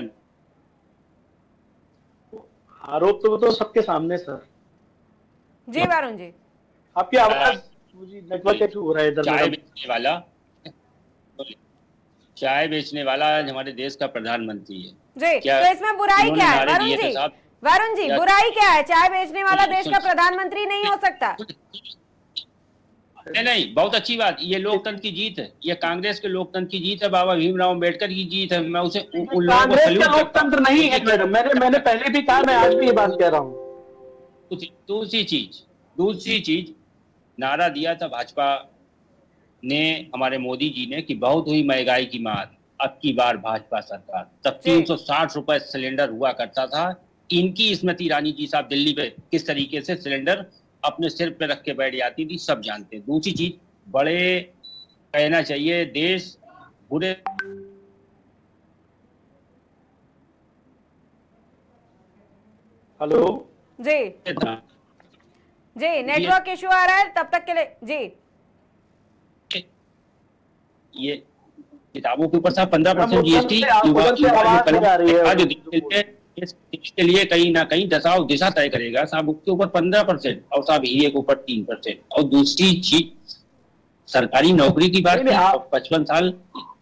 आरोप तो सबके सामने सर। जी वरुण जी, आपकी आवाज नेटवर्क इशू हो रहा है इधर। चाय बेचने वाला हमारे देश का प्रधानमंत्री है जी, तो इसमें बुराई क्या है वरुण जी, बुराई क्या है? चाय बेचने वाला देश का प्रधानमंत्री नहीं हो सकता? नहीं, बहुत अच्छी बात। ये लोकतंत्र की जीत है, ये कांग्रेस के लोकतंत्र की जीत है, बाबा भीमराव अम्बेडकर की जीत है। मैं उसे उन लोगों को सैल्यूट करता हूं। लोकतंत्र नहीं है मैडम, मैंने पहले भी कहा, मैं आज भी ये बात कह रहा हूँ। दूसरी चीज नारा दिया था भाजपा ने, हमारे मोदी जी ने, कि बहुत हुई महंगाई की मार, अब की बार भाजपा सरकार। तब 360 रुपए सिलेंडर हुआ करता था। इनकी स्मृति ईरानी जी साहब दिल्ली पे किस तरीके से सिलेंडर अपने सिर पे रख के बैठ जाती थी, सब जानते हैं। दूसरी चीज, बड़े कहना चाहिए, देश बुरे। हेलो जी, नेटवर्क इशू आ रहा है, तब तक के लिए जी। ये किताबों के ऊपर साहब 15% जीएसटी के लिए कहीं ना कहीं दिशा तय करेगा साहब, उसके ऊपर 15% और साहब हीरे के ऊपर 3%। और दूसरी चीज, सरकारी नौकरी की बात, 55 साल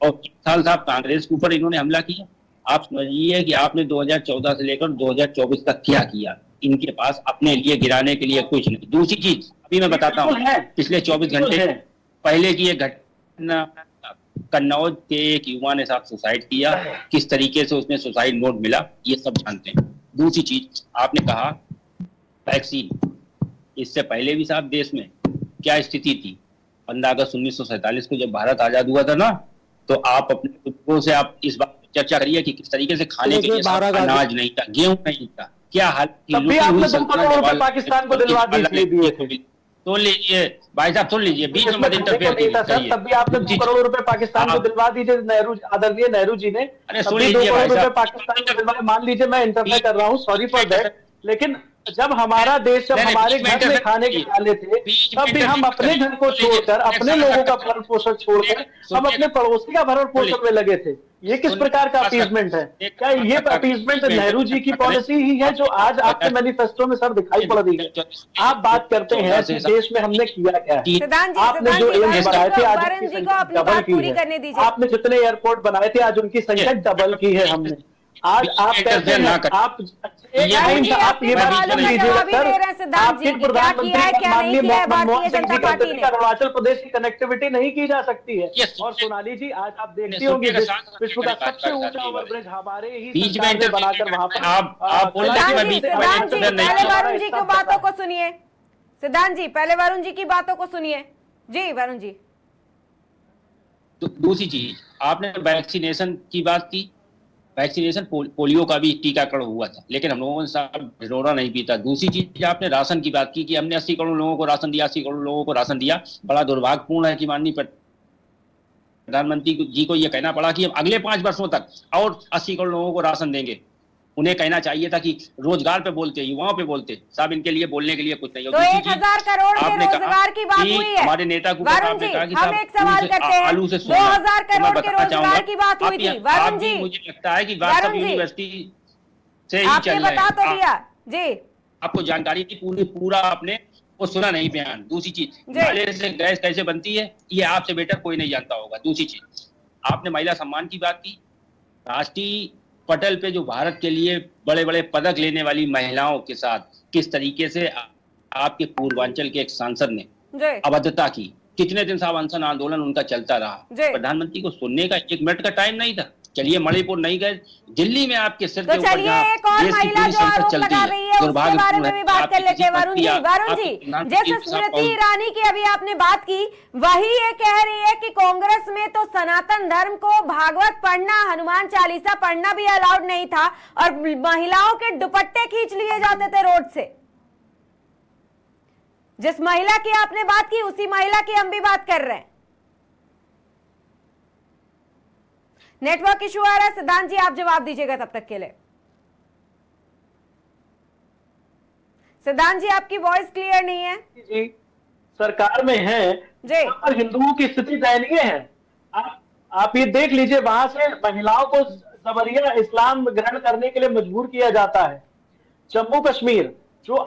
और 30 साल साहब कांग्रेस के ऊपर इन्होंने हमला किया। आप समझिए कि आपने 2014 से लेकर 2024 तक क्या किया। इनके पास अपने लिए गिराने के लिए कुछ नहीं। दूसरी चीज अभी मैं बताता हूँ, पिछले 24 घंटे पहले की एक घटना, कन्नौज के एक युवा ने साहब सुसाइड किया, किस तरीके से उसमें सुसाइड नोट मिला, ये सब जानते हैं। दूसरी चीज, आपने कहा वैक्सीन, इससे पहले भी साहब देश में क्या स्थिति थी। 15 अगस्त 1947 को जब भारत आजाद हुआ था ना, तो आप अपने बुजुर्गों से आप इस बात पर चर्चा करिए कि किस तरीके से खाने के लिए अनाज नहीं था, गेहूं नहीं था, क्या हाल। पाकिस्तान को दिलवा दिए। सुन लीजिए भाई साहब, सुन लीजिए, बीच में मत इंटरफेयर कीजिए। तब भी आपने 2 करोड़ रुपए पाकिस्तान को दिलवा दीजिए, आदरणीय नेहरू जी ने। अरे सुन लीजिए भाई साहब, पाकिस्तान को दिलवा, मान लीजिए मैं इंटरफेयर कर रहा हूँ, सॉरी फॉर दैट, लेकिन जब हमारा देश, जब हमारे घर में खाने के डाले थे, तब भी हम अपने घर को छोड़कर, अपने लोगों का भरण पोषण छोड़कर हम अपने पड़ोसी का भरण पोषण में लगे थे। ये किस प्रकार का अपीजमेंट है? क्या ये अपीजमेंट नेहरू जी की पॉलिसी ही है जो आज आपके मैनिफेस्टो में सर दिखाई पड़ रही है? आप बात करते हैं कि देश में हमने किया क्या है। आपने जो एम्स बनाए थे आज उनकी संख्या डबल की है। आपने जितने एयरपोर्ट बनाए थे आज उनकी संख्या डबल की है हमने। आज आप कहते हैं, आप ये बात सुन लीजिए सर, आपके प्रधानमंत्री माननीय मनमोहन सिंह जी कहते थे अरुणाचल प्रदेश की कनेक्टिविटी नहीं की जा सकती है। और सोनाली जी, आज आप देखती होंगी विश्व का सबसे ऊंचा ओवरब्रिज हमारे ही सरकार ने बनाकर वहां पर। आप वरुण जी की बातों को सुनिए। सिद्धांत जी, पहले वरुण जी की बातों को सुनिए। जी वरुण जी। दूसरी चीज, आपने वैक्सीनेशन की बात की। वैक्सीनेशन पोलियो का भी टीकाकरण हुआ था, लेकिन हम लोगों ने साहब ढिढोरा नहीं पीता। दूसरी चीज, आपने राशन की बात की कि हमने 80 करोड़ लोगों को राशन दिया, 80 करोड़ लोगों को राशन दिया। बड़ा दुर्भाग्यपूर्ण है कि माननीय प्रधानमंत्री जी को यह कहना पड़ा कि हम अगले 5 वर्षों तक और 80 करोड़ लोगों को राशन देंगे। उन्हें कहना चाहिए था कि रोजगार पे बोलते, युवाओं पे बोलते। साहब, इनके लिए बोलने के लिए कुछ नहीं। तो 1000 करोड़ के रोजगार की बात हुई है। हमारे नेता को वरुण जी, हम एक सवाल करते हैं, 2000 करोड़ के रोजगार की बात हुई थी। वरुण जी, मुझे लगता है कि बात सब यूनिवर्सिटी से ही आपने बता तो दिया जी, आपको जानकारी थी पूरा आपने वो सुना नहीं बयान। दूसरी चीज, नाले से गैस कैसे बनती है ये आपसे बेटर कोई नहीं जानता होगा। दूसरी चीज, आपने महिला सम्मान की बात की। राष्ट्रीय पटल पे जो भारत के लिए बड़े बड़े पदक लेने वाली महिलाओं के साथ किस तरीके से आपके पूर्वांचल के एक सांसद ने अभद्रता की, कितने दिन साहब अनशन आंदोलन उनका चलता रहा। प्रधानमंत्री को सुनने का 1 मिनट का टाइम नहीं था। चलिए मणिपुर नहीं गए, दिल्ली में आपके सिर के ऊपर एक और महिला जो आरोप लगा रही है उसके बारे में भी बात कर लेते हैं। वरुण जी, जैसे स्मृति ईरानी की अभी आपने बात की, वही ये कह रही है कि कांग्रेस में तो सनातन धर्म को भागवत पढ़ना, हनुमान चालीसा पढ़ना भी अलाउड नहीं था और महिलाओं के दुपट्टे खींच लिए जाते थे रोड से। जिस महिला की आपने बात की उसी महिला की हम भी बात कर रहे हैं। नेटवर्क इशू आ रहा है, सिद्धांत जी आप जवाब दीजिएगा तब तक के लिए। सिद्धांत जी, आपकी वॉइस क्लियर नहीं है। जी, सरकार में है जी, और हिंदुओं की स्थिति दयनीय है। आप ये देख लीजिए, वहां से महिलाओं को जबरिया इस्लाम ग्रहण करने के लिए मजबूर किया जाता है। जम्मू कश्मीर जो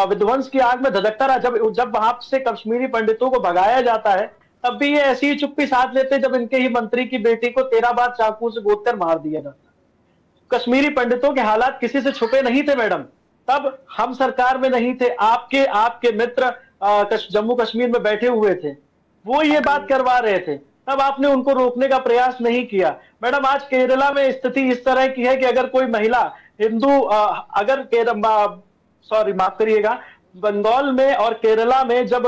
विध्वंस की आग में धधकता रहा, जब वहां से कश्मीरी पंडितों को भगाया जाता है, तब भी ये ऐसी ही चुप्पी साध लेते जब इनके ही मंत्री की बेटी को 13 बार चाकू से गोदकर मार दिया जाता। कश्मीरी पंडितों के हालात किसी से छुपे नहीं थे मैडम। तब हम सरकार में नहीं थे, आपके मित्र जम्मू कश्मीर में बैठे हुए थे, वो ये बात करवा रहे थे। तब आपने उनको रोकने का प्रयास नहीं किया। मैडम, आज केरला में स्थिति इस तरह की है कि अगर कोई महिला हिंदू, माफ करिएगा, बंगाल में और केरला में जब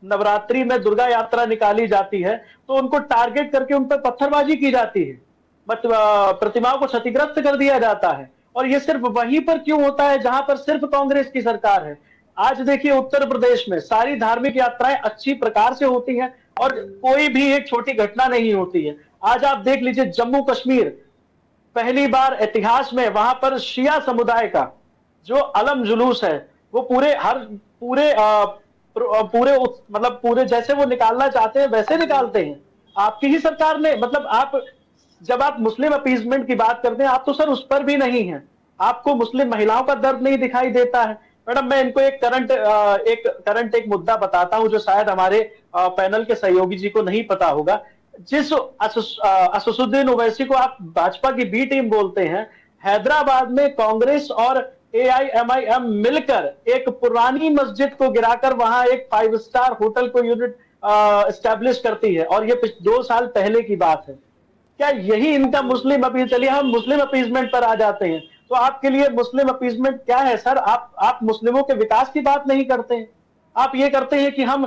नवरात्रि में दुर्गा यात्रा निकाली जाती है तो उनको टारगेट करके उन पर पत्थरबाजी की जाती है, प्रतिमाओं को क्षतिग्रस्त कर दिया जाता है। और ये सिर्फ वहीं पर क्यों होता है जहां पर सिर्फ कांग्रेस की सरकार है। आज देखिए, उत्तर प्रदेश में सारी धार्मिक यात्राएं अच्छी प्रकार से होती हैं और कोई भी एक छोटी घटना नहीं होती है। आज आप देख लीजिए, जम्मू कश्मीर पहली बार इतिहास में वहां पर शिया समुदाय का जो अलम जुलूस है वो पूरे जैसे वो निकालना चाहते हैं वैसे निकालते हैं। आपकी ही सरकार ने, जब आप मुस्लिम अपीजमेंट की बात करते हैं, आप तो सर उस पर भी नहीं है। आपको मुस्लिम महिलाओं का दर्द नहीं दिखाई देता है। मैडम, मैं इनको एक करंट मुद्दा बताता हूं जो शायद हमारे पैनल के सहयोगी जी को नहीं पता होगा। जिस असदुद्दीन ओवैसी को आप भाजपा की बी टीम बोलते हैं, हैदराबाद में कांग्रेस और AIMIM मिलकर एक पुरानी मस्जिद को गिराकर वहां एक 5 स्टार होटल को यूनिट एस्टैब्लिश करती है, और ये 2 साल पहले की बात है। क्या यही इनका मुस्लिम अपीज? चलिए हम मुस्लिम अपीजमेंट पर आ जाते हैं, तो आपके लिए मुस्लिम अपीजमेंट क्या है सर? आप मुस्लिमों के विकास की बात नहीं करते हैं। आप ये करते हैं कि हम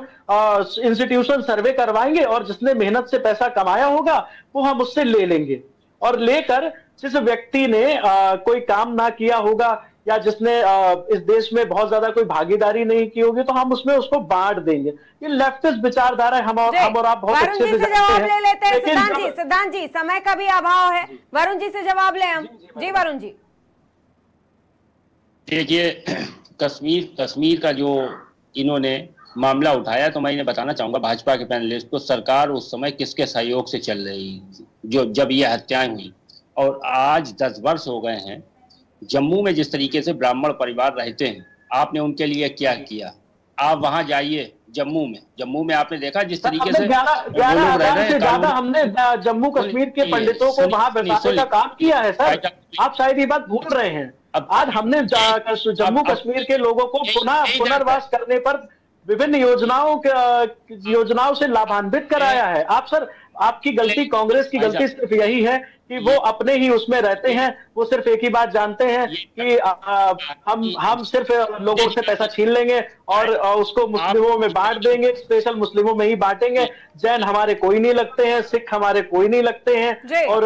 इंस्टीट्यूशन सर्वे करवाएंगे और जिसने मेहनत से पैसा कमाया होगा वो हम उससे ले लेंगे, और लेकर जिस व्यक्ति ने कोई काम ना किया होगा या जिसने इस देश में बहुत ज्यादा कोई भागीदारी नहीं की होगी तो हम उसमें उसको बांट देंगे। ये लेफ्टिस्ट विचारधारा हम और आप बहुत अच्छे से जवाब ले लेते हैं। सिद्धांत जी, समय का भी अभाव है, वरुण जी से जवाब ले हम। जी वरुण जी। देखिए, कश्मीर का जो इन्होंने मामला उठाया, तो मैं इन्हें बताना चाहूंगा भाजपा के पैनलिस्ट को, सरकार उस समय किसके सहयोग से चल रही जो जब ये हत्याएं हुई, और आज 10 वर्ष हो गए हैं। जम्मू में जिस तरीके से ब्राह्मण परिवार रहते हैं, आपने उनके लिए क्या किया? आप वहां जाइए जम्मू में आपने देखा जिस तरीके से 11,000 से ज्यादा हमने जम्मू कश्मीर के पंडितों को वहां बैठाने का काम किया है सर। आप शायद ये बात भूल रहे हैं। आज हमने जम्मू कश्मीर के लोगों को पुनर्वास करने पर विभिन्न योजनाओं से लाभान्वित कराया है। आप सर, आपकी गलती, कांग्रेस की गलती सिर्फ यही है कि वो अपने ही उसमें रहते हैं। वो सिर्फ एक ही बात जानते हैं कि हम सिर्फ लोगों से पैसा छीन लेंगे और उसको मुस्लिमों में बांट देंगे, स्पेशल मुस्लिमों में ही बांटेंगे। जैन हमारे कोई नहीं लगते हैं, सिख हमारे कोई नहीं लगते हैं, और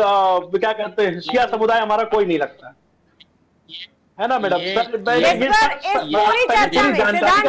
क्या कहते हैं, शिया समुदाय हमारा कोई नहीं लगता है ना मैडम। इस पूरी चर्चा में सिद्धांत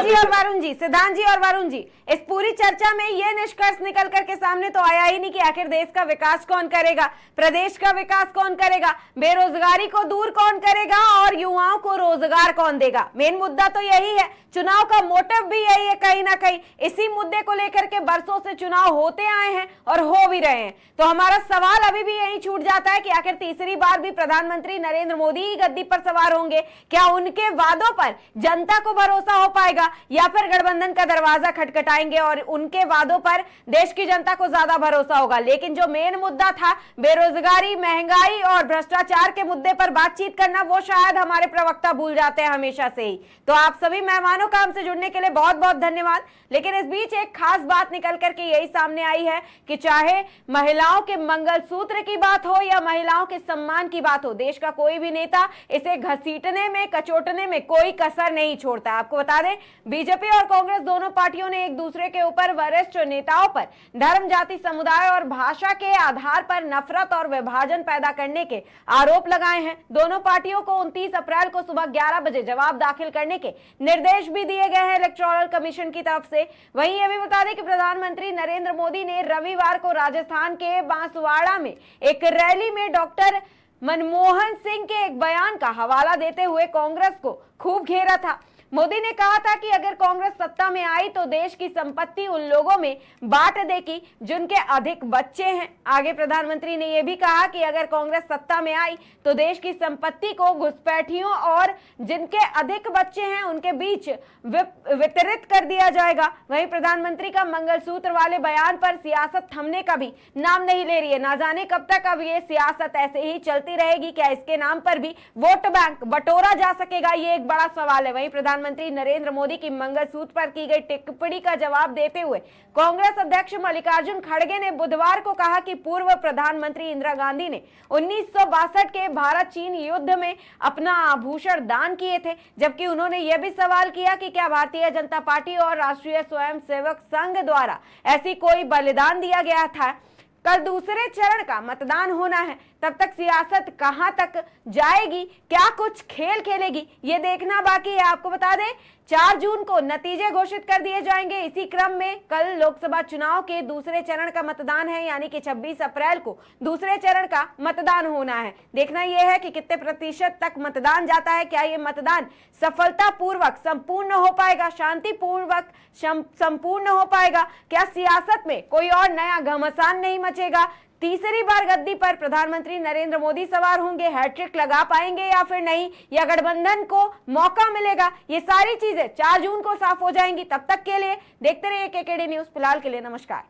जी और वरुण जी, इस पूरी चर्चा में ये निष्कर्ष निकल करके सामने तो आया ही नहीं कि आखिर देश का विकास कौन करेगा, प्रदेश का विकास कौन करेगा, बेरोजगारी को दूर कौन करेगा और युवाओं को रोजगार कौन देगा। मेन मुद्दा तो यही है, चुनाव का मोटिव भी यही है कहीं ना कहीं। इसी मुद्दे को लेकर के बरसों से चुनाव होते आए हैं और हो भी रहे हैं। तो हमारा सवाल अभी भी यही छूट जाता है कि आखिर तीसरी बार भी प्रधानमंत्री नरेंद्र मोदी ही गद्दी पर सवार होंगे? क्या उनके वादों पर जनता को भरोसा हो पाएगा, या फिर गठबंधन का दरवाजा खटखटाएंगे और उनके वादों पर देश की जनता को ज्यादा भरोसा होगा? लेकिन जो मेन मुद्दा था, बेरोजगारी, महंगाई और भ्रष्टाचार के मुद्दे पर बातचीत करना, वो शायद हमारे प्रवक्ता भूल जाते हैं हमेशा से ही। तो आप सभी मेहमानों का हमसे जुड़ने के लिए बहुत बहुत धन्यवाद। लेकिन इस बीच एक खास बात निकल करके यही सामने आई है कि चाहे महिलाओं के मंगलसूत्र की बात हो या महिलाओं के सम्मान की बात हो, देश का कोई भी नेता इसे घसीटने में, कचोटने में कोई कसर नहीं छोड़ता। आपको बता दें, बीजेपी और कांग्रेस दोनों पार्टियों ने एक दूसरे के ऊपर, वरिष्ठ नेताओं पर धर्म, जाति, समुदाय और भाषा के आधार पर नफरत और विभाजन पैदा करने के आरोप लगाए हैं। दोनों पार्टियों को 29 अप्रैल को सुबह 11 बजे जवाब दाखिल करने के निर्देश भी दिए गए हैं इलेक्टोरल कमीशन की तरफ से। वहीं यह भी बता दें कि प्रधानमंत्री नरेंद्र मोदी ने रविवार को राजस्थान के बांसवाड़ा में एक रैली में डॉक्टर मनमोहन सिंह के एक बयान का हवाला देते हुए कांग्रेस को खूब घेरा था। मोदी ने कहा था कि अगर कांग्रेस सत्ता में आई तो देश की संपत्ति उन लोगों में बांट देगी जिनके अधिक बच्चे हैं। आगे प्रधानमंत्री ने यह भी कहा कि अगर कांग्रेस सत्ता में आई तो देश की संपत्ति को घुसपैठियों और जिनके अधिक बच्चे हैं उनके बीच वितरित कर दिया जाएगा। वहीं प्रधानमंत्री का मंगलसूत्र वाले बयान पर सियासत थमने का भी नाम नहीं ले रही है। ना जाने कब तक अब ये सियासत ऐसे ही चलती रहेगी। क्या इसके नाम पर भी वोट बैंक बटोरा जा सकेगा, ये एक बड़ा सवाल है। वहीं प्रधानमंत्री नरेंद्र मोदी की मंगलसूत्र पर की गई टिप्पणी का जवाब देते हुए कांग्रेस अध्यक्ष मल्लिकार्जुन खड़गे ने बुधवार को कहा कि पूर्व प्रधानमंत्री इंदिरा गांधी ने 1962 के भारत चीन युद्ध में अपना आभूषण दान किए थे। जबकि उन्होंने यह भी सवाल किया कि क्या भारतीय जनता पार्टी और राष्ट्रीय स्वयंसेवक संघ द्वारा ऐसी कोई बलिदान दिया गया था। कल दूसरे चरण का मतदान होना है, तब तक सियासत कहां तक जाएगी, क्या कुछ खेल खेलेगी, ये देखना बाकी है। आपको बता दें 4 जून को नतीजे घोषित कर दिए जाएंगे। इसी क्रम में कल लोकसभा चुनाव के दूसरे चरण का मतदान है, यानी कि 26 अप्रैल को दूसरे चरण का मतदान होना है। देखना यह है कि कितने प्रतिशत तक मतदान जाता है। क्या ये मतदान सफलतापूर्वक संपूर्ण हो पाएगा, शांतिपूर्वक संपूर्ण हो पाएगा? क्या सियासत में कोई और नया घमासान नहीं मचेगा? तीसरी बार गद्दी पर प्रधानमंत्री नरेंद्र मोदी सवार होंगे, हैट्रिक लगा पाएंगे या फिर नहीं, या गठबंधन को मौका मिलेगा? ये सारी चीजें 4 जून को साफ हो जाएंगी। तब तक के लिए देखते रहिए केकेडी न्यूज। फिलहाल के लिए नमस्कार।